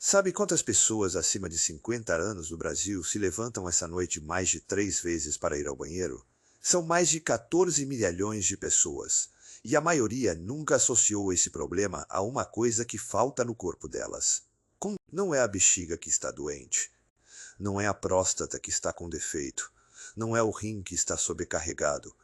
Sabe quantas pessoas acima de 50 anos no Brasil se levantam essa noite mais de 3 vezes para ir ao banheiro? São mais de 14 milhões de pessoas, e a maioria nunca associou esse problema a uma coisa que falta no corpo delas. Não é a bexiga que está doente, não é a próstata que está com defeito, não é o rim que está sobrecarregado.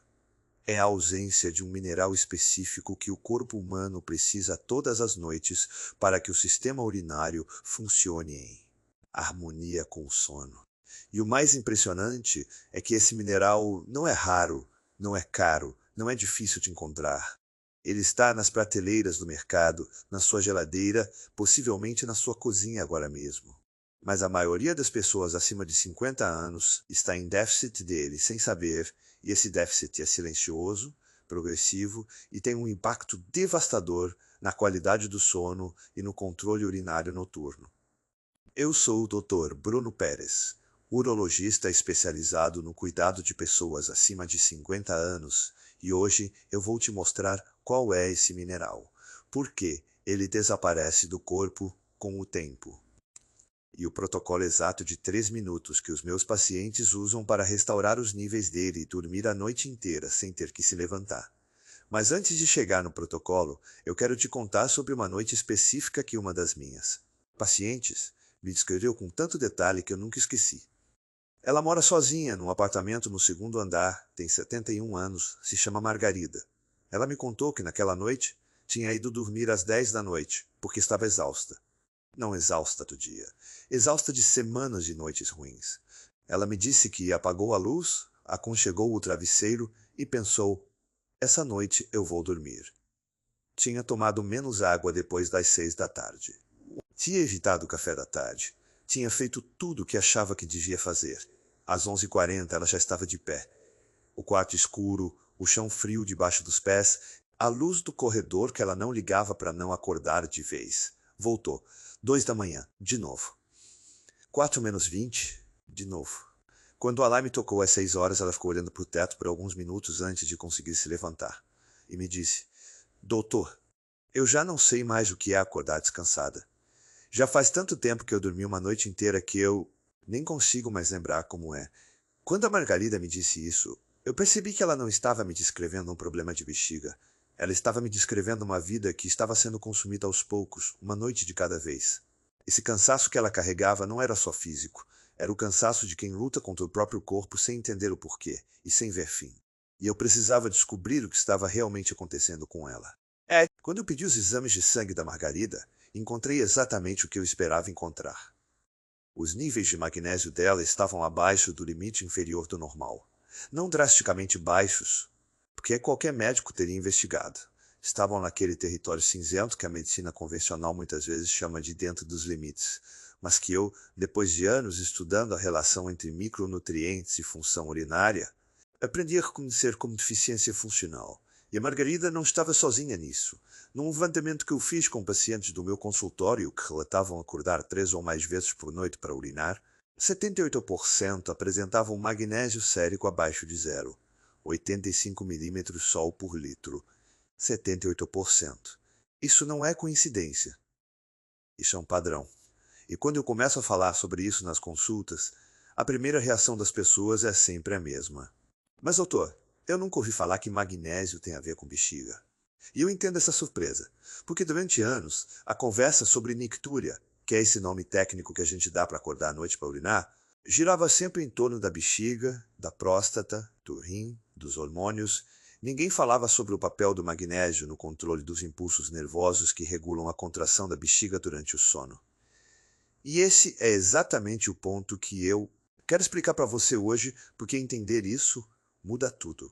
É a ausência de um mineral específico que o corpo humano precisa todas as noites para que o sistema urinário funcione em harmonia com o sono. E o mais impressionante é que esse mineral não é raro, não é caro, não é difícil de encontrar. Ele está nas prateleiras do mercado, na sua geladeira, possivelmente na sua cozinha agora mesmo. Mas a maioria das pessoas acima de 50 anos está em déficit dele sem saber, e esse déficit é silencioso, progressivo e tem um impacto devastador na qualidade do sono e no controle urinário noturno. Eu sou o Dr. Bruno Pérez, urologista especializado no cuidado de pessoas acima de 50 anos, e hoje eu vou te mostrar qual é esse mineral, por que ele desaparece do corpo com o tempo, e o protocolo exato de 3 minutos que os meus pacientes usam para restaurar os níveis dele e dormir a noite inteira sem ter que se levantar. Mas antes de chegar no protocolo, eu quero te contar sobre uma noite específica que uma das minhas pacientes me descreveu com tanto detalhe que eu nunca esqueci. Ela mora sozinha num apartamento no segundo andar, tem 71 anos, se chama Margarida. Ela me contou que naquela noite tinha ido dormir às 10 da noite, porque estava exausta. Não exausta do dia, exausta de semanas de noites ruins. Ela me disse que apagou a luz, aconchegou o travesseiro e pensou: essa noite eu vou dormir. Tinha tomado menos água depois das 6 da tarde. Tinha evitado o café da tarde. Tinha feito tudo o que achava que devia fazer. Às 11h40 ela já estava de pé. O quarto escuro, o chão frio debaixo dos pés, a luz do corredor que ela não ligava para não acordar de vez. Voltou. 2 da manhã, de novo. 4 menos 20, de novo. Quando o alarme tocou às 6 horas, ela ficou olhando para o teto por alguns minutos antes de conseguir se levantar. E me disse: doutor, eu já não sei mais o que é acordar descansada. Já faz tanto tempo que eu dormi uma noite inteira que eu nem consigo mais lembrar como é. Quando a Margarida me disse isso, eu percebi que ela não estava me descrevendo um problema de bexiga. Ela estava me descrevendo uma vida que estava sendo consumida aos poucos, uma noite de cada vez. Esse cansaço que ela carregava não era só físico, era o cansaço de quem luta contra o próprio corpo sem entender o porquê e sem ver fim. E eu precisava descobrir o que estava realmente acontecendo com ela. Quando eu pedi os exames de sangue da Margarida, encontrei exatamente o que eu esperava encontrar. Os níveis de magnésio dela estavam abaixo do limite inferior do normal. Não drasticamente baixos, porque qualquer médico teria investigado. Estavam naquele território cinzento que a medicina convencional muitas vezes chama de dentro dos limites, mas que eu, depois de anos estudando a relação entre micronutrientes e função urinária, aprendi a reconhecer como deficiência funcional. E a Margarida não estava sozinha nisso. Num levantamento que eu fiz com pacientes do meu consultório que relatavam acordar 3 ou mais vezes por noite para urinar, 78% apresentavam magnésio sérico abaixo de zero, 85 milímetros sol por litro. 78%. Isso não é coincidência. Isso é um padrão. E quando eu começo a falar sobre isso nas consultas, a primeira reação das pessoas é sempre a mesma. Mas, doutor, eu nunca ouvi falar que magnésio tem a ver com bexiga. E eu entendo essa surpresa, porque durante anos a conversa sobre nictúria, que é esse nome técnico que a gente dá para acordar à noite para urinar, girava sempre em torno da bexiga, da próstata, do rim, dos hormônios. Ninguém falava sobre o papel do magnésio no controle dos impulsos nervosos que regulam a contração da bexiga durante o sono. E esse é exatamente o ponto que eu quero explicar para você hoje, porque entender isso muda tudo.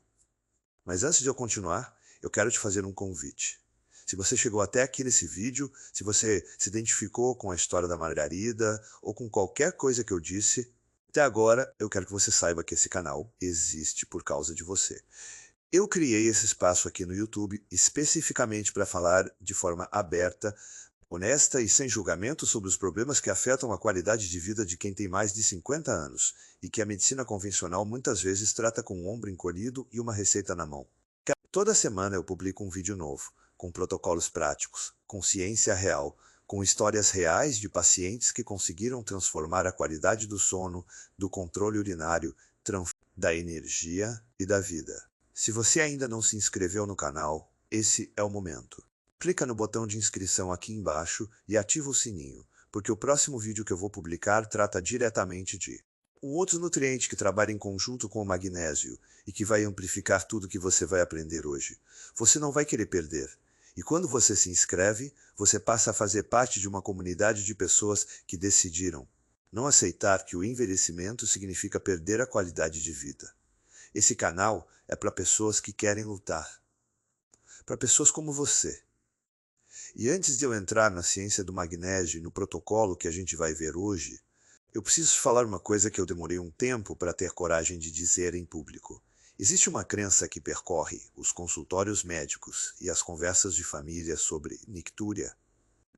Mas antes de eu continuar, eu quero te fazer um convite. Se você chegou até aqui nesse vídeo, se você se identificou com a história da Margarida ou com qualquer coisa que eu disse, até agora eu quero que você saiba que esse canal existe por causa de você. Eu criei esse espaço aqui no YouTube especificamente para falar de forma aberta, honesta e sem julgamento sobre os problemas que afetam a qualidade de vida de quem tem mais de 50 anos e que a medicina convencional muitas vezes trata com o ombro encolhido e uma receita na mão. Toda semana eu publico um vídeo novo, com protocolos práticos, com ciência real, com histórias reais de pacientes que conseguiram transformar a qualidade do sono, do controle urinário, da energia e da vida. Se você ainda não se inscreveu no canal, esse é o momento. Clica no botão de inscrição aqui embaixo e ativa o sininho, porque o próximo vídeo que eu vou publicar trata diretamente de um outro nutriente que trabalha em conjunto com o magnésio e que vai amplificar tudo que você vai aprender hoje. Você não vai querer perder. E quando você se inscreve, você passa a fazer parte de uma comunidade de pessoas que decidiram não aceitar que o envelhecimento significa perder a qualidade de vida. Esse canal é para pessoas que querem lutar. Para pessoas como você. E antes de eu entrar na ciência do magnésio e no protocolo que a gente vai ver hoje, eu preciso falar uma coisa que eu demorei um tempo para ter coragem de dizer em público. Existe uma crença que percorre os consultórios médicos e as conversas de família sobre nictúria.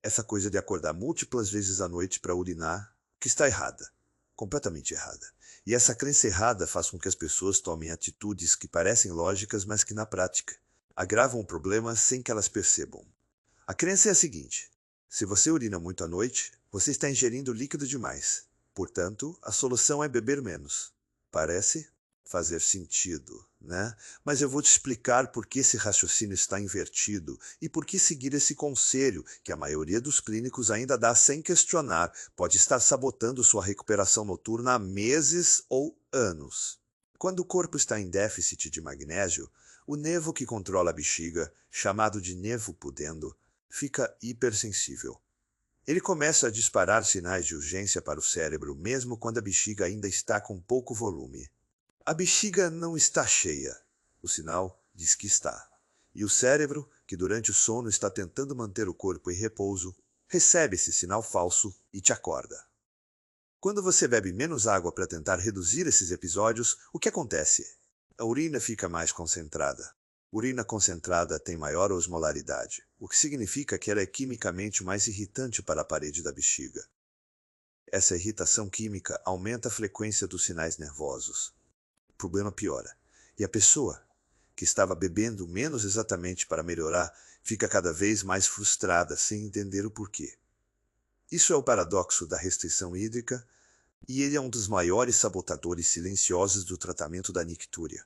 Essa coisa de acordar múltiplas vezes à noite para urinar, que está errada. Completamente errada. E essa crença errada faz com que as pessoas tomem atitudes que parecem lógicas, mas que na prática agravam o problema sem que elas percebam. A crença é a seguinte: se você urina muito à noite, você está ingerindo líquido demais. Portanto, a solução é beber menos. Parece fazer sentido, né? Mas eu vou te explicar por que esse raciocínio está invertido e por que seguir esse conselho, que a maioria dos clínicos ainda dá sem questionar, pode estar sabotando sua recuperação noturna há meses ou anos. Quando o corpo está em déficit de magnésio, o nervo que controla a bexiga, chamado de nervo pudendo, fica hipersensível. Ele começa a disparar sinais de urgência para o cérebro mesmo quando a bexiga ainda está com pouco volume. A bexiga não está cheia. O sinal diz que está. E o cérebro, que durante o sono está tentando manter o corpo em repouso, recebe esse sinal falso e te acorda. Quando você bebe menos água para tentar reduzir esses episódios, o que acontece? A urina fica mais concentrada. Urina concentrada tem maior osmolaridade, o que significa que ela é quimicamente mais irritante para a parede da bexiga. Essa irritação química aumenta a frequência dos sinais nervosos. O problema piora, e a pessoa, que estava bebendo menos exatamente para melhorar, fica cada vez mais frustrada sem entender o porquê. Isso é o paradoxo da restrição hídrica, e ele é um dos maiores sabotadores silenciosos do tratamento da nictúria.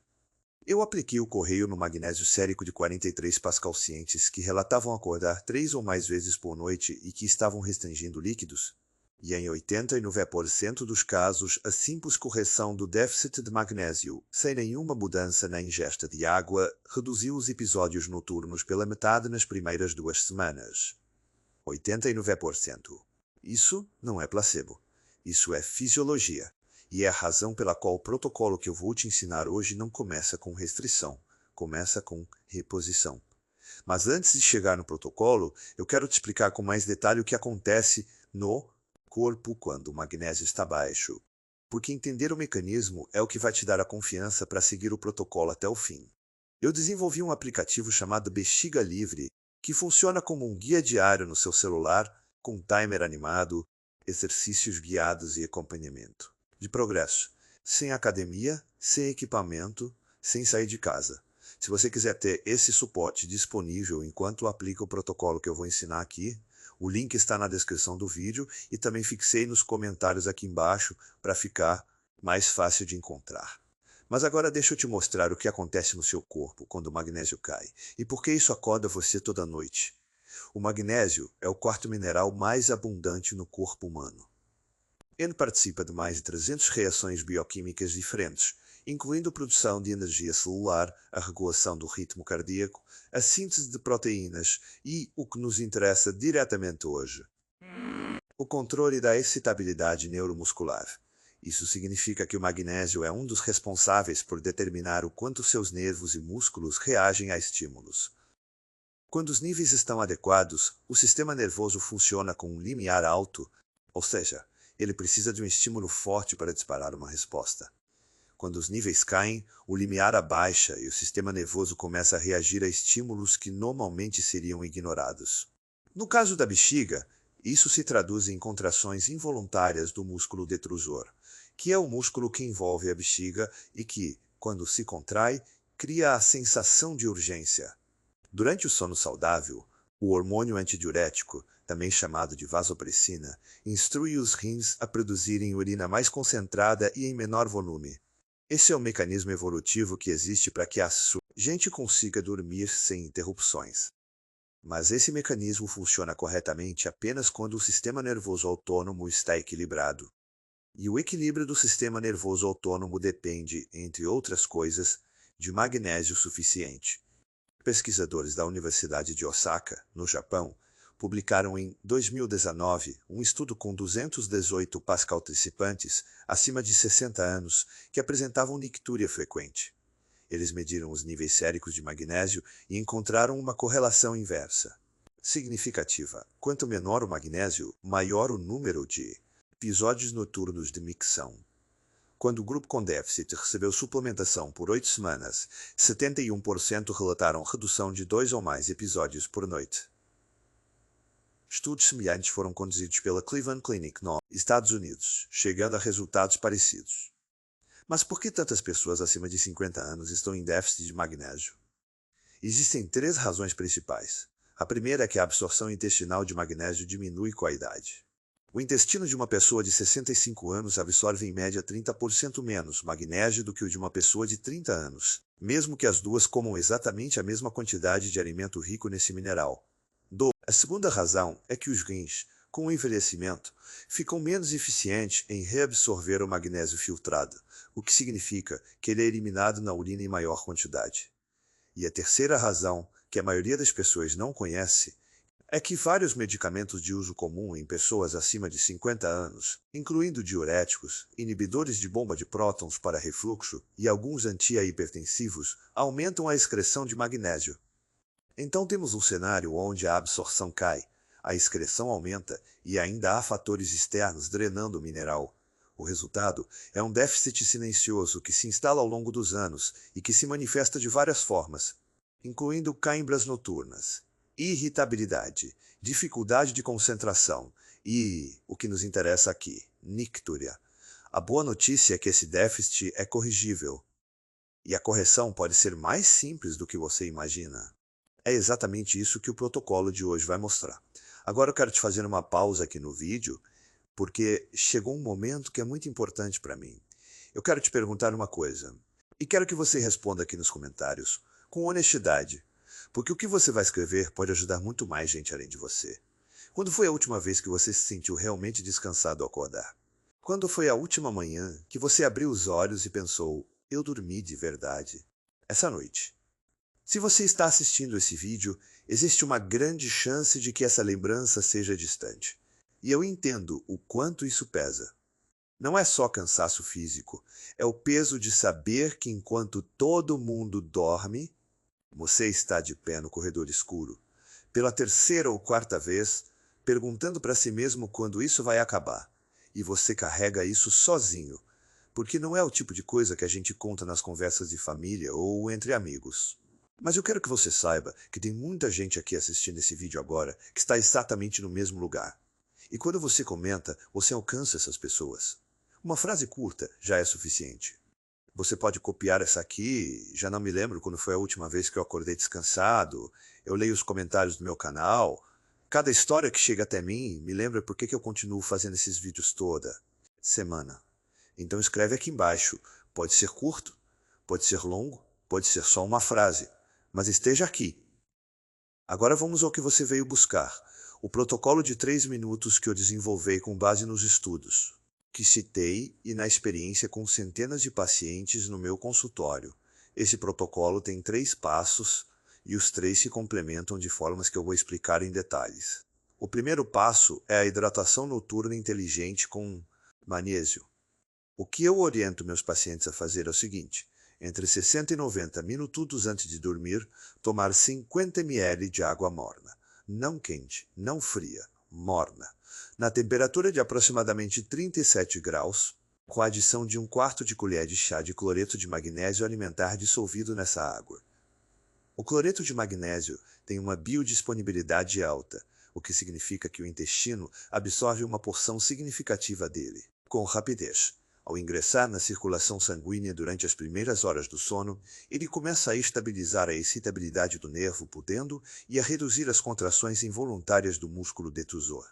Eu apliquei o correio no magnésio sérico de 43 pascalcientes que relatavam acordar 3 ou mais vezes por noite e que estavam restringindo líquidos. E em 89% dos casos, a simples correção do déficit de magnésio, sem nenhuma mudança na ingesta de água, reduziu os episódios noturnos pela metade nas primeiras 2 semanas. 89%. Isso não é placebo. Isso é fisiologia. E é a razão pela qual o protocolo que eu vou te ensinar hoje não começa com restrição, começa com reposição. Mas antes de chegar no protocolo, eu quero te explicar com mais detalhe o que acontece no corpo quando o magnésio está baixo. Porque entender o mecanismo é o que vai te dar a confiança para seguir o protocolo até o fim. Eu desenvolvi um aplicativo chamado Bexiga Livre, que funciona como um guia diário no seu celular, com timer animado, exercícios guiados e acompanhamento de progresso, sem academia, sem equipamento, sem sair de casa. Se você quiser ter esse suporte disponível enquanto aplica o protocolo que eu vou ensinar aqui, o link está na descrição do vídeo e também fixei nos comentários aqui embaixo para ficar mais fácil de encontrar. Mas agora deixa eu te mostrar o que acontece no seu corpo quando o magnésio cai e por que isso acorda você toda noite. O magnésio é o quarto mineral mais abundante no corpo humano. Ele participa de mais de 300 reações bioquímicas diferentes, incluindo a produção de energia celular, a regulação do ritmo cardíaco, a síntese de proteínas e, o que nos interessa diretamente hoje, o controle da excitabilidade neuromuscular. Isso significa que o magnésio é um dos responsáveis por determinar o quanto seus nervos e músculos reagem a estímulos. Quando os níveis estão adequados, o sistema nervoso funciona com um limiar alto, ou seja, ele precisa de um estímulo forte para disparar uma resposta. Quando os níveis caem, o limiar abaixa e o sistema nervoso começa a reagir a estímulos que normalmente seriam ignorados. No caso da bexiga, isso se traduz em contrações involuntárias do músculo detrusor, que é o músculo que envolve a bexiga e que, quando se contrai, cria a sensação de urgência. Durante o sono saudável, o hormônio antidiurético, também chamado de vasopressina, instrui os rins a produzirem urina mais concentrada e em menor volume. Esse é o mecanismo evolutivo que existe para que a gente consiga dormir sem interrupções. Mas esse mecanismo funciona corretamente apenas quando o sistema nervoso autônomo está equilibrado. E o equilíbrio do sistema nervoso autônomo depende, entre outras coisas, de magnésio suficiente. Pesquisadores da Universidade de Osaka, no Japão, publicaram em 2019 um estudo com 218 participantes acima de 60 anos que apresentavam nictúria frequente. Eles mediram os níveis séricos de magnésio e encontraram uma correlação inversa. Significativa. Quanto menor o magnésio, maior o número de episódios noturnos de micção. Quando o grupo com déficit recebeu suplementação por 8 semanas, 71% relataram redução de 2 ou mais episódios por noite. Estudos semelhantes foram conduzidos pela Cleveland Clinic nos Estados Unidos, chegando a resultados parecidos. Mas por que tantas pessoas acima de 50 anos estão em déficit de magnésio? Existem 3 razões principais. A primeira é que a absorção intestinal de magnésio diminui com a idade. O intestino de uma pessoa de 65 anos absorve em média 30% menos magnésio do que o de uma pessoa de 30 anos, mesmo que as duas comam exatamente a mesma quantidade de alimento rico nesse mineral. A segunda razão é que os rins, com o envelhecimento, ficam menos eficientes em reabsorver o magnésio filtrado, o que significa que ele é eliminado na urina em maior quantidade. E a terceira razão, que a maioria das pessoas não conhece, é que vários medicamentos de uso comum em pessoas acima de 50 anos, incluindo diuréticos, inibidores de bomba de prótons para refluxo e alguns antihipertensivos, aumentam a excreção de magnésio. Então temos um cenário onde a absorção cai, a excreção aumenta e ainda há fatores externos drenando o mineral. O resultado é um déficit silencioso que se instala ao longo dos anos e que se manifesta de várias formas, incluindo cãibras noturnas, irritabilidade, dificuldade de concentração e, o que nos interessa aqui, nictúria. A boa notícia é que esse déficit é corrigível. E a correção pode ser mais simples do que você imagina. É exatamente isso que o protocolo de hoje vai mostrar. Agora eu quero te fazer uma pausa aqui no vídeo, porque chegou um momento que é muito importante para mim. Eu quero te perguntar uma coisa, e quero que você responda aqui nos comentários, com honestidade, porque o que você vai escrever pode ajudar muito mais gente além de você. Quando foi a última vez que você se sentiu realmente descansado ao acordar? Quando foi a última manhã que você abriu os olhos e pensou, eu dormi de verdade? Essa noite. Se você está assistindo esse vídeo, existe uma grande chance de que essa lembrança seja distante. E eu entendo o quanto isso pesa. Não é só cansaço físico, é o peso de saber que enquanto todo mundo dorme, você está de pé no corredor escuro, pela 3ª ou 4ª vez, perguntando para si mesmo quando isso vai acabar. E você carrega isso sozinho, porque não é o tipo de coisa que a gente conta nas conversas de família ou entre amigos. Mas eu quero que você saiba que tem muita gente aqui assistindo esse vídeo agora que está exatamente no mesmo lugar. E quando você comenta, você alcança essas pessoas. Uma frase curta já é suficiente. Você pode copiar essa aqui, já não me lembro quando foi a última vez que eu acordei descansado, eu leio os comentários do meu canal. Cada história que chega até mim me lembra por que eu continuo fazendo esses vídeos toda semana. Então escreve aqui embaixo, pode ser curto, pode ser longo, pode ser só uma frase. Mas esteja aqui. Agora vamos ao que você veio buscar, o protocolo de 3 minutos que eu desenvolvi com base nos estudos, que citei e na experiência com centenas de pacientes no meu consultório. Esse protocolo tem 3 passos e os 3 se complementam de formas que eu vou explicar em detalhes. O primeiro passo é a hidratação noturna inteligente com magnésio. O que eu oriento meus pacientes a fazer é o seguinte: entre 60 e 90 minutos antes de dormir, tomar 50 ml de água morna. Não quente, não fria, morna. Na temperatura de aproximadamente 37 graus, com a adição de 1/4 de colher de chá de cloreto de magnésio alimentar dissolvido nessa água. O cloreto de magnésio tem uma biodisponibilidade alta, o que significa que o intestino absorve uma porção significativa dele, com rapidez, Ao ingressar na circulação sanguínea durante as primeiras horas do sono, ele começa a estabilizar a excitabilidade do nervo pudendo e a reduzir as contrações involuntárias do músculo detusor.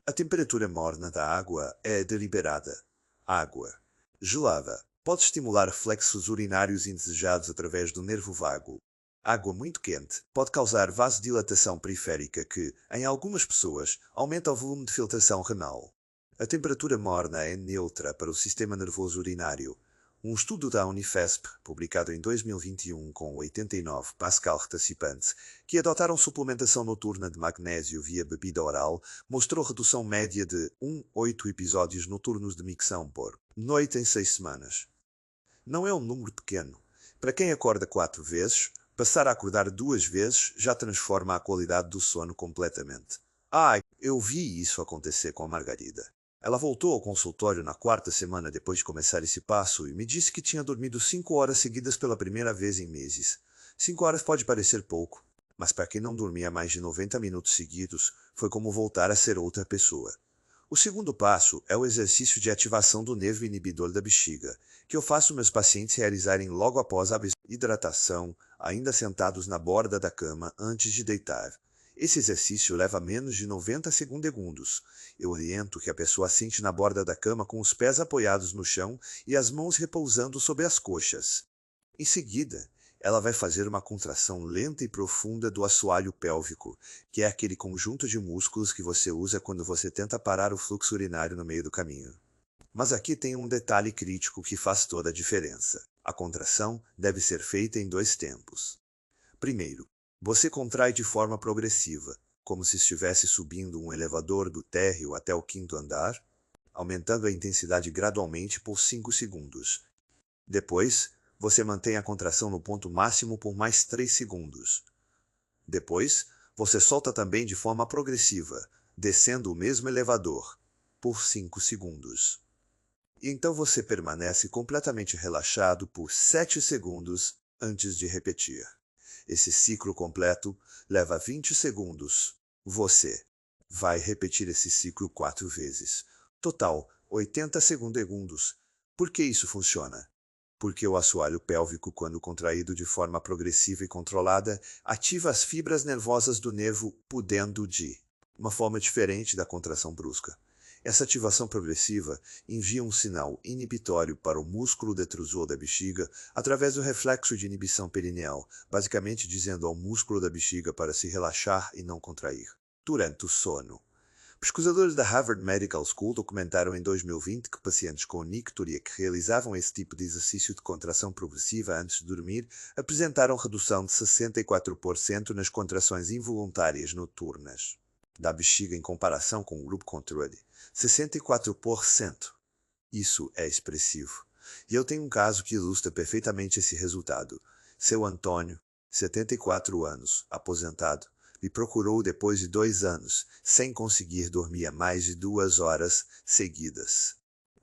A temperatura morna da água é deliberada. Água gelada pode estimular flexos urinários indesejados através do nervo vago. Água muito quente pode causar vasodilatação periférica que, em algumas pessoas, aumenta o volume de filtração renal. A temperatura morna é neutra para o sistema nervoso urinário. Um estudo da Unifesp, publicado em 2021 com 89 Pascal participantes, que adotaram suplementação noturna de magnésio via bebida oral, mostrou redução média de 1,8 episódios noturnos de micção por noite em 6 semanas. Não é um número pequeno. Para quem acorda 4 vezes, passar a acordar 2 vezes já transforma a qualidade do sono completamente. Eu vi isso acontecer com a Margarida. Ela voltou ao consultório na 4ª semana depois de começar esse passo e me disse que tinha dormido 5 horas seguidas pela primeira vez em meses. 5 horas pode parecer pouco, mas para quem não dormia mais de 90 minutos seguidos, foi como voltar a ser outra pessoa. O segundo passo é o exercício de ativação do nervo inibidor da bexiga, que eu faço meus pacientes realizarem logo após a hidratação, ainda sentados na borda da cama antes de deitar. Esse exercício leva menos de 90 segundos. Eu oriento que a pessoa sente na borda da cama com os pés apoiados no chão e as mãos repousando sobre as coxas. Em seguida, ela vai fazer uma contração lenta e profunda do assoalho pélvico, que é aquele conjunto de músculos que você usa quando você tenta parar o fluxo urinário no meio do caminho. Mas aqui tem um detalhe crítico que faz toda a diferença. A contração deve ser feita em 2 tempos. Primeiro, você contrai de forma progressiva, como se estivesse subindo um elevador do térreo até o 5º andar, aumentando a intensidade gradualmente por 5 segundos. Depois, você mantém a contração no ponto máximo por mais 3 segundos. Depois, você solta também de forma progressiva, descendo o mesmo elevador, por 5 segundos. E então você permanece completamente relaxado por 7 segundos antes de repetir. Esse ciclo completo leva 20 segundos. Você vai repetir esse ciclo 4 vezes. Total, 80 segundos. Por que isso funciona? Porque o assoalho pélvico, quando contraído de forma progressiva e controlada, ativa as fibras nervosas do nervo pudendo de uma forma diferente da contração brusca. Essa ativação progressiva envia um sinal inibitório para o músculo detrusor da bexiga através do reflexo de inibição perineal, basicamente dizendo ao músculo da bexiga para se relaxar e não contrair, durante o sono. Pesquisadores da Harvard Medical School documentaram em 2020 que pacientes com nicturia que realizavam esse tipo de exercício de contração progressiva antes de dormir apresentaram redução de 64% nas contrações involuntárias noturnas da bexiga em comparação com o grupo controle. 64%. Isso é expressivo. E eu tenho um caso que ilustra perfeitamente esse resultado. Seu Antônio, 74 anos, aposentado, me procurou depois de 2 anos, sem conseguir dormir há mais de 2 horas seguidas.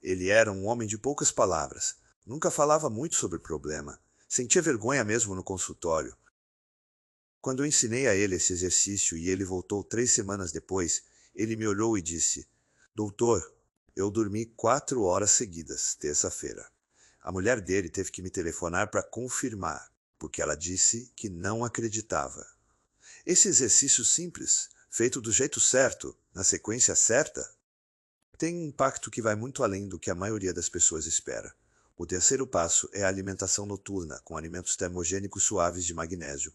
Ele era um homem de poucas palavras, nunca falava muito sobre o problema, sentia vergonha mesmo no consultório. Quando eu ensinei a ele esse exercício e ele voltou 3 semanas depois, ele me olhou e disse: Doutor, eu dormi 4 horas seguidas, terça-feira. A mulher dele teve que me telefonar para confirmar, porque ela disse que não acreditava. Esse exercício simples, feito do jeito certo, na sequência certa, tem um impacto que vai muito além do que a maioria das pessoas espera. O terceiro passo é a alimentação noturna, com alimentos termogênicos suaves de magnésio.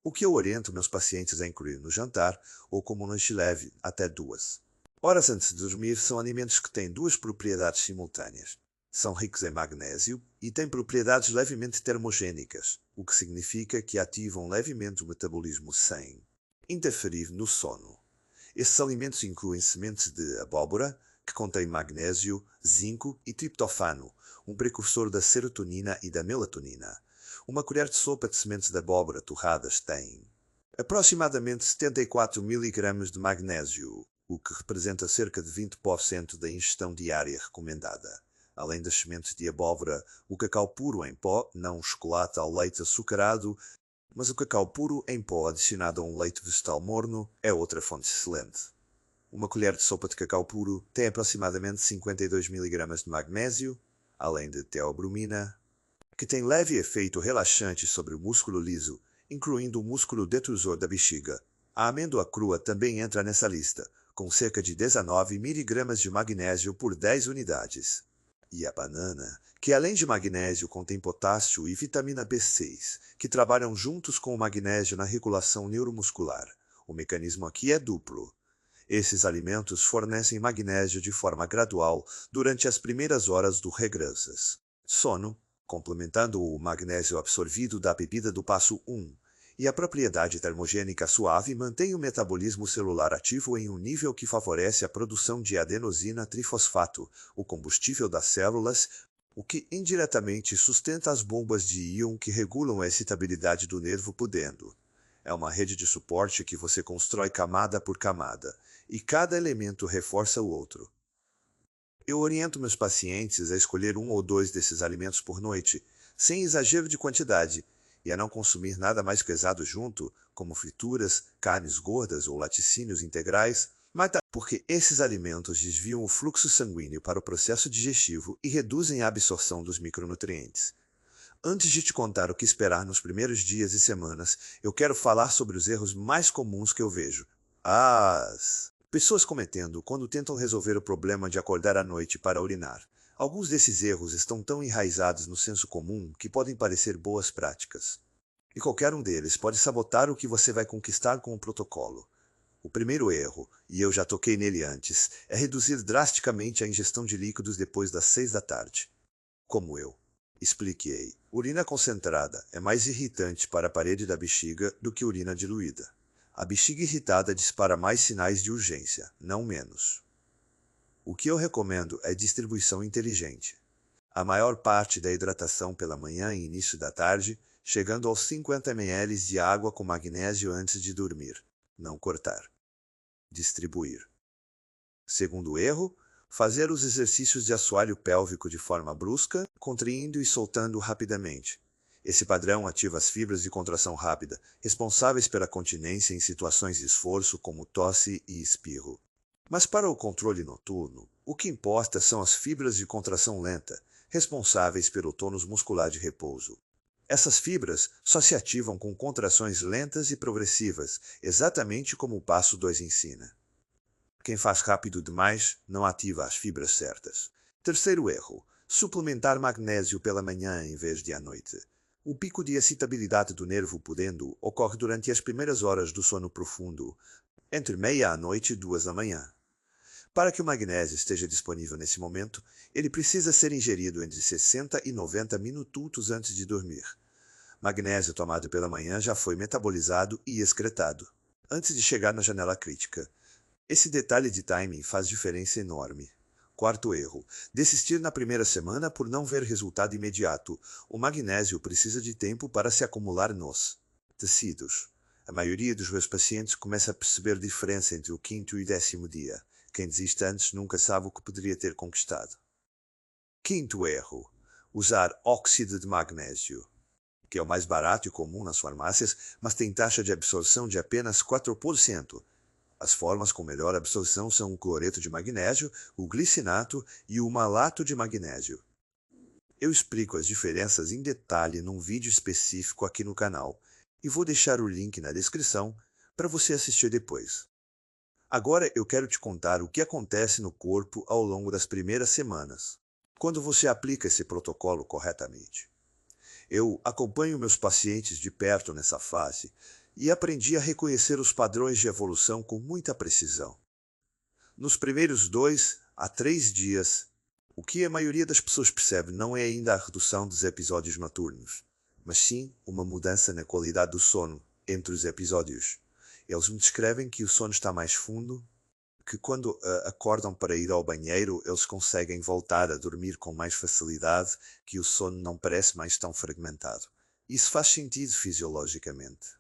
O que eu oriento meus pacientes a incluir no jantar ou como lanche leve, até 2 horas antes de dormir, são alimentos que têm 2 propriedades simultâneas. São ricos em magnésio e têm propriedades levemente termogênicas, o que significa que ativam levemente o metabolismo sem interferir no sono. Esses alimentos incluem sementes de abóbora, que contém magnésio, zinco e triptofano, um precursor da serotonina e da melatonina. Uma colher de sopa de sementes de abóbora torradas tem aproximadamente 74 mg de magnésio, o que representa cerca de 20% da ingestão diária recomendada. Além das sementes de abóbora, o cacau puro em pó, não o chocolate ao leite açucarado, mas o cacau puro em pó adicionado a um leite vegetal morno é outra fonte excelente. Uma colher de sopa de cacau puro tem aproximadamente 52 mg de magnésio, além de teobromina, que tem leve efeito relaxante sobre o músculo liso, incluindo o músculo detrusor da bexiga. A amêndoa crua também entra nessa lista, com cerca de 19 miligramas de magnésio por 10 unidades. E a banana, que além de magnésio contém potássio e vitamina B6, que trabalham juntos com o magnésio na regulação neuromuscular. O mecanismo aqui é duplo. Esses alimentos fornecem magnésio de forma gradual durante as primeiras horas do sono, complementando o magnésio absorvido da bebida do passo 1. E a propriedade termogênica suave mantém o metabolismo celular ativo em um nível que favorece a produção de adenosina trifosfato, o combustível das células, o que indiretamente sustenta as bombas de íon que regulam a excitabilidade do nervo pudendo. É uma rede de suporte que você constrói camada por camada, e cada elemento reforça o outro. Eu oriento meus pacientes a escolher 1 ou 2 desses alimentos por noite, sem exagero de quantidade, e a não consumir nada mais pesado junto, como frituras, carnes gordas ou laticínios integrais, porque esses alimentos desviam o fluxo sanguíneo para o processo digestivo e reduzem a absorção dos micronutrientes. Antes de te contar o que esperar nos primeiros dias e semanas, eu quero falar sobre os erros mais comuns que eu vejo. As pessoas cometendo quando tentam resolver o problema de acordar à noite para urinar. Alguns desses erros estão tão enraizados no senso comum que podem parecer boas práticas. E qualquer um deles pode sabotar o que você vai conquistar com o protocolo. O primeiro erro, e eu já toquei nele antes, é reduzir drasticamente a ingestão de líquidos depois das 6 da tarde. Como eu expliquei, urina concentrada é mais irritante para a parede da bexiga do que urina diluída. A bexiga irritada dispara mais sinais de urgência, não menos. O que eu recomendo é distribuição inteligente. A maior parte da hidratação pela manhã e início da tarde, chegando aos 50 ml de água com magnésio antes de dormir. Não cortar. Distribuir. Segundo erro, fazer os exercícios de assoalho pélvico de forma brusca, contraindo e soltando rapidamente. Esse padrão ativa as fibras de contração rápida, responsáveis pela continência em situações de esforço como tosse e espirro. Mas para o controle noturno, o que importa são as fibras de contração lenta, responsáveis pelo tônus muscular de repouso. Essas fibras só se ativam com contrações lentas e progressivas, exatamente como o passo 2 ensina. Quem faz rápido demais não ativa as fibras certas. Terceiro erro: suplementar magnésio pela manhã em vez de à noite. O pico de excitabilidade do nervo pudendo ocorre durante as primeiras horas do sono profundo, entre meia-noite e 2 da manhã. Para que o magnésio esteja disponível nesse momento, ele precisa ser ingerido entre 60 e 90 minutos antes de dormir. Magnésio tomado pela manhã já foi metabolizado e excretado, antes de chegar na janela crítica. Esse detalhe de timing faz diferença enorme. Quarto erro: desistir na primeira semana por não ver resultado imediato. O magnésio precisa de tempo para se acumular nos tecidos. A maioria dos meus pacientes começa a perceber diferença entre o 5º e 10º dia. Quem desiste antes nunca sabe o que poderia ter conquistado. Quinto erro: usar óxido de magnésio, que é o mais barato e comum nas farmácias, mas tem taxa de absorção de apenas 4%. As formas com melhor absorção são o cloreto de magnésio, o glicinato e o malato de magnésio. Eu explico as diferenças em detalhe num vídeo específico aqui no canal, e vou deixar o link na descrição para você assistir depois. Agora eu quero te contar o que acontece no corpo ao longo das primeiras semanas, quando você aplica esse protocolo corretamente. Eu acompanho meus pacientes de perto nessa fase e aprendi a reconhecer os padrões de evolução com muita precisão. Nos primeiros 2 a 3 dias, o que a maioria das pessoas percebe não é ainda a redução dos episódios noturnos, mas sim uma mudança na qualidade do sono entre os episódios. Eles me descrevem que o sono está mais fundo, que quando acordam para ir ao banheiro, eles conseguem voltar a dormir com mais facilidade, que o sono não parece mais tão fragmentado. Isso faz sentido fisiologicamente,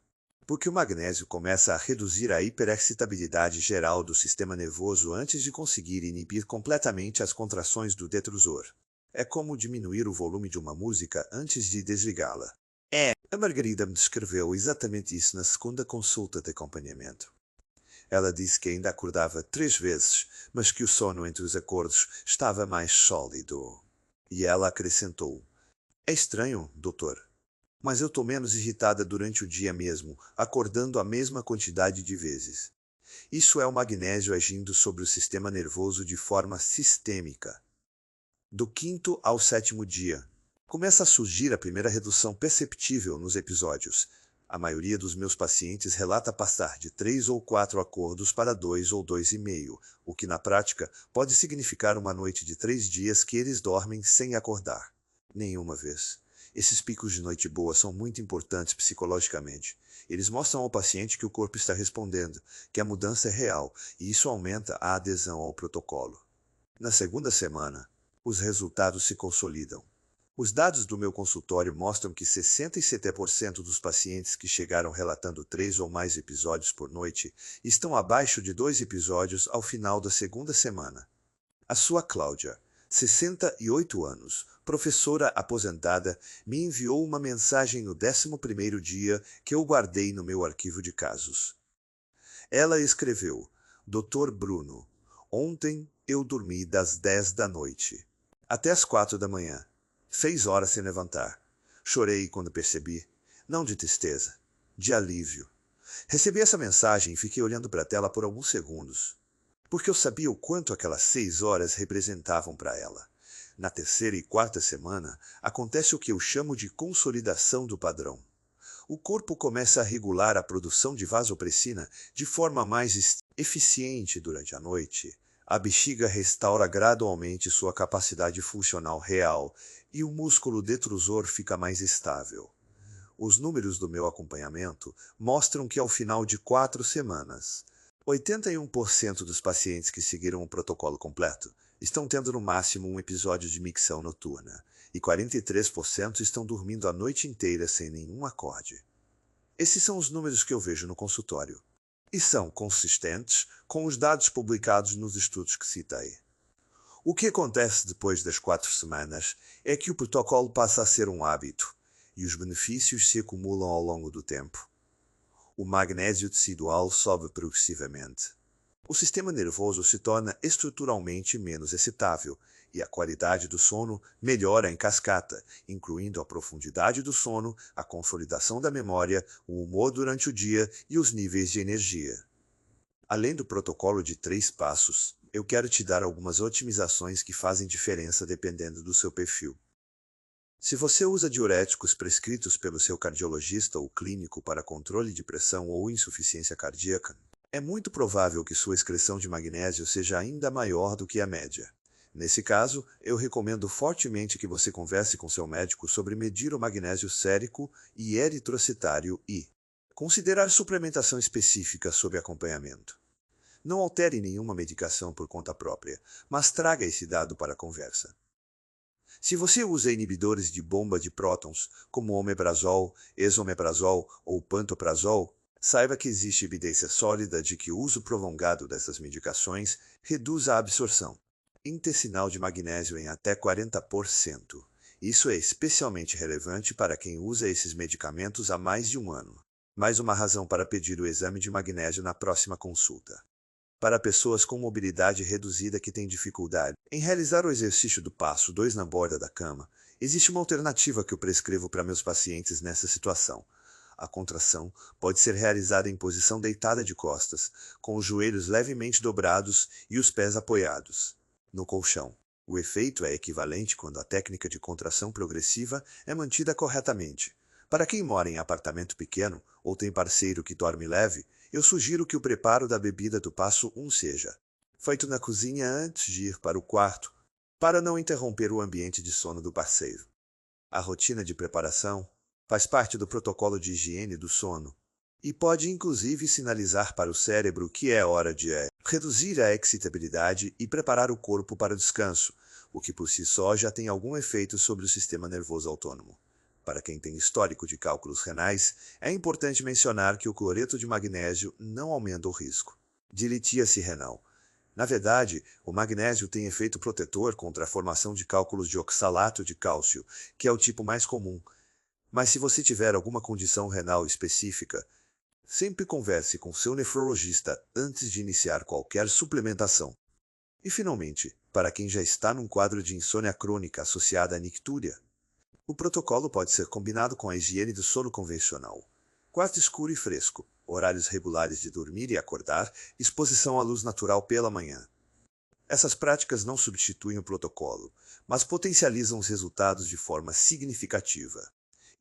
porque o magnésio começa a reduzir a hiperexcitabilidade geral do sistema nervoso antes de conseguir inibir completamente as contrações do detrusor. É como diminuir o volume de uma música antes de desligá-la. A Margarida me descreveu exatamente isso na segunda consulta de acompanhamento. Ela disse que ainda acordava 3 vezes, mas que o sono entre os acordos estava mais sólido. E ela acrescentou: é estranho, doutor, mas eu tô menos irritada durante o dia mesmo, acordando a mesma quantidade de vezes. Isso é o magnésio agindo sobre o sistema nervoso de forma sistêmica. Do quinto ao sétimo dia, começa a surgir a primeira redução perceptível nos episódios. A maioria dos meus pacientes relata passar de 3 ou 4 acordos para 2 ou 2,5, o que na prática pode significar uma noite de 3 dias que eles dormem sem acordar. Nenhuma vez. Esses picos de noite boa são muito importantes psicologicamente. Eles mostram ao paciente que o corpo está respondendo, que a mudança é real, e isso aumenta a adesão ao protocolo. Na segunda semana, os resultados se consolidam. Os dados do meu consultório mostram que 67% dos pacientes que chegaram relatando 3 ou mais episódios por noite estão abaixo de 2 episódios ao final da segunda semana. A sua Cláudia, 68 anos, professora aposentada, me enviou uma mensagem no 11º dia que eu guardei no meu arquivo de casos. Ela escreveu: Dr. Bruno, ontem eu dormi das 10 da noite até as 4 da manhã, 6 horas sem levantar. Chorei quando percebi, não de tristeza, de alívio. Recebi essa mensagem e fiquei olhando para a tela por alguns segundos, porque eu sabia o quanto aquelas 6 horas representavam para ela. Na terceira e quarta semana, acontece o que eu chamo de consolidação do padrão. O corpo começa a regular a produção de vasopressina de forma mais eficiente durante a noite. A bexiga restaura gradualmente sua capacidade funcional real e o músculo detrusor fica mais estável. Os números do meu acompanhamento mostram que ao final de 4 semanas, 81% dos pacientes que seguiram o protocolo completo estão tendo no máximo um episódio de micção noturna, e 43% estão dormindo a noite inteira sem nenhum acorde. Esses são os números que eu vejo no consultório, e são consistentes com os dados publicados nos estudos que citei. O que acontece depois das 4 semanas é que o protocolo passa a ser um hábito, e os benefícios se acumulam ao longo do tempo. O magnésio tecidual sobe progressivamente. O sistema nervoso se torna estruturalmente menos excitável, e a qualidade do sono melhora em cascata, incluindo a profundidade do sono, a consolidação da memória, o humor durante o dia e os níveis de energia. Além do protocolo de 3 passos, eu quero te dar algumas otimizações que fazem diferença dependendo do seu perfil. Se você usa diuréticos prescritos pelo seu cardiologista ou clínico para controle de pressão ou insuficiência cardíaca, é muito provável que sua excreção de magnésio seja ainda maior do que a média. Nesse caso, eu recomendo fortemente que você converse com seu médico sobre medir o magnésio sérico e eritrocitário e considerar suplementação específica sob acompanhamento. Não altere nenhuma medicação por conta própria, mas traga esse dado para a conversa. Se você usa inibidores de bomba de prótons, como omeprazol, esomeprazol ou pantoprazol, saiba que existe evidência sólida de que o uso prolongado dessas medicações reduz a absorção intestinal de magnésio em até 40%. Isso é especialmente relevante para quem usa esses medicamentos há mais de um ano. Mais uma razão para pedir o exame de magnésio na próxima consulta. Para pessoas com mobilidade reduzida que têm dificuldade em realizar o exercício do passo 2 na borda da cama, existe uma alternativa que eu prescrevo para meus pacientes nessa situação. A contração pode ser realizada em posição deitada de costas, com os joelhos levemente dobrados e os pés apoiados no colchão. O efeito é equivalente quando a técnica de contração progressiva é mantida corretamente. Para quem mora em apartamento pequeno ou tem parceiro que dorme leve, eu sugiro que o preparo da bebida do passo 1 seja feito na cozinha antes de ir para o quarto, para não interromper o ambiente de sono do parceiro. A rotina de preparação faz parte do protocolo de higiene do sono e pode inclusive sinalizar para o cérebro que é hora de reduzir a excitabilidade e preparar o corpo para o descanso, o que por si só já tem algum efeito sobre o sistema nervoso autônomo. Para quem tem histórico de cálculos renais, é importante mencionar que o cloreto de magnésio não aumenta o risco de litíase renal. Na verdade, o magnésio tem efeito protetor contra a formação de cálculos de oxalato de cálcio, que é o tipo mais comum. Mas se você tiver alguma condição renal específica, sempre converse com seu nefrologista antes de iniciar qualquer suplementação. E finalmente, para quem já está num quadro de insônia crônica associada à nictúria. O protocolo pode ser combinado com a higiene do sono convencional. Quarto escuro e fresco, horários regulares de dormir e acordar, exposição à luz natural pela manhã. Essas práticas não substituem o protocolo, mas potencializam os resultados de forma significativa.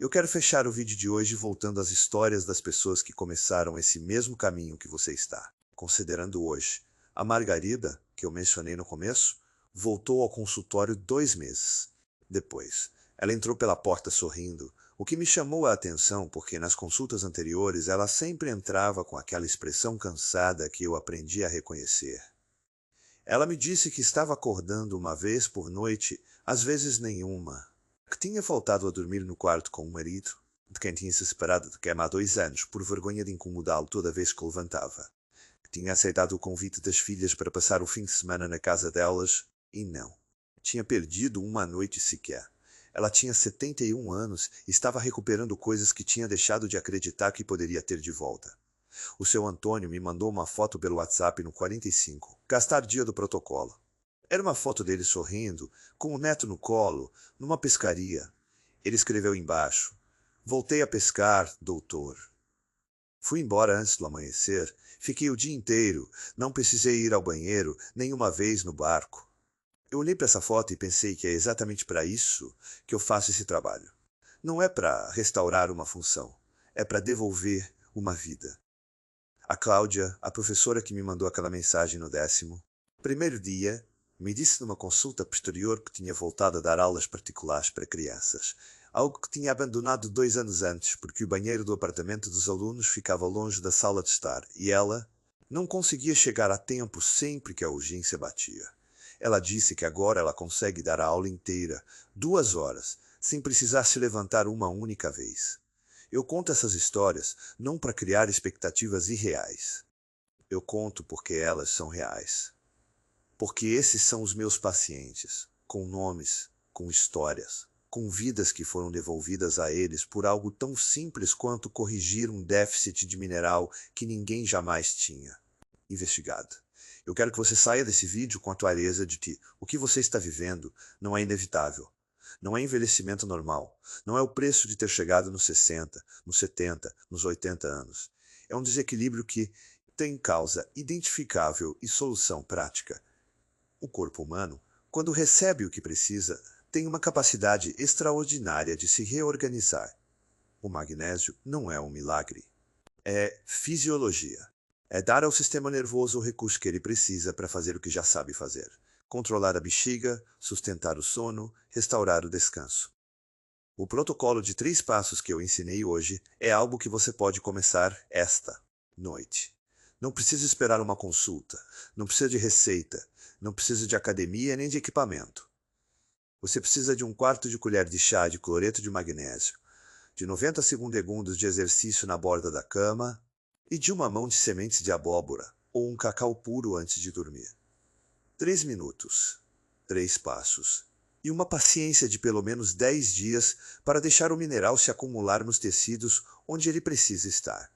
Eu quero fechar o vídeo de hoje voltando às histórias das pessoas que começaram esse mesmo caminho que você está. Considerando hoje, a Margarida, que eu mencionei no começo, voltou ao consultório 2 meses. Depois, ela entrou pela porta sorrindo, o que me chamou a atenção porque nas consultas anteriores ela sempre entrava com aquela expressão cansada que eu aprendi a reconhecer. Ela me disse que estava acordando uma vez por noite, às vezes nenhuma. Que tinha faltado a dormir no quarto com o marido, de quem tinha se separado de cama há 2 anos por vergonha de incomodá-lo toda vez que levantava. Que tinha aceitado o convite das filhas para passar o fim de semana na casa delas, e não. Tinha perdido uma noite sequer. Ela tinha 71 anos e estava recuperando coisas que tinha deixado de acreditar que poderia ter de volta. O seu Antônio me mandou uma foto pelo WhatsApp no 45, gastar dia do protocolo. Era uma foto dele sorrindo, com o neto no colo, numa pescaria. Ele escreveu embaixo: "Voltei a pescar, doutor." Fui embora antes do amanhecer, fiquei o dia inteiro, não precisei ir ao banheiro nenhuma vez no barco. Eu olhei para essa foto e pensei que é exatamente para isso que eu faço esse trabalho. Não é para restaurar uma função, é para devolver uma vida. A Cláudia, a professora que me mandou aquela mensagem no 11º dia, me disse numa consulta posterior que tinha voltado a dar aulas particulares para crianças, algo que tinha abandonado 2 anos antes porque o banheiro do apartamento dos alunos ficava longe da sala de estar e ela não conseguia chegar a tempo sempre que a urgência batia. Ela disse que agora ela consegue dar a aula inteira, 2 horas, sem precisar se levantar uma única vez. Eu conto essas histórias não para criar expectativas irreais. Eu conto porque elas são reais. Porque esses são os meus pacientes, com nomes, com histórias, com vidas que foram devolvidas a eles por algo tão simples quanto corrigir um déficit de mineral que ninguém jamais tinha investigado. Eu quero que você saia desse vídeo com a clareza de que o que você está vivendo não é inevitável. Não é envelhecimento normal. Não é o preço de ter chegado nos 60, nos 70, nos 80 anos. É um desequilíbrio que tem causa identificável e solução prática. O corpo humano, quando recebe o que precisa, tem uma capacidade extraordinária de se reorganizar. O magnésio não é um milagre. É fisiologia. É dar ao sistema nervoso o recurso que ele precisa para fazer o que já sabe fazer. Controlar a bexiga, sustentar o sono, restaurar o descanso. O protocolo de 3 passos que eu ensinei hoje é algo que você pode começar esta noite. Não precisa esperar uma consulta, não precisa de receita, não precisa de academia nem de equipamento. Você precisa de 1/4 de colher de chá de cloreto de magnésio, de 90 segundos de exercício na borda da cama e de uma mão de sementes de abóbora ou um cacau puro antes de dormir. 3 minutos, 3 passos, e uma paciência de pelo menos 10 dias para deixar o mineral se acumular nos tecidos onde ele precisa estar.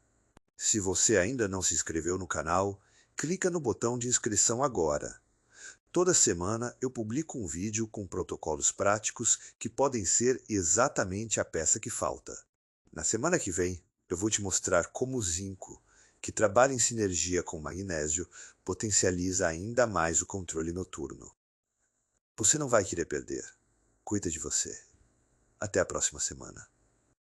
Se você ainda não se inscreveu no canal, clica no botão de inscrição agora. Toda semana eu publico um vídeo com protocolos práticos que podem ser exatamente a peça que falta. Na semana que vem, eu vou te mostrar como o zinco, que trabalha em sinergia com o magnésio, potencializa ainda mais o controle noturno. Você não vai querer perder. Cuida de você. Até a próxima semana.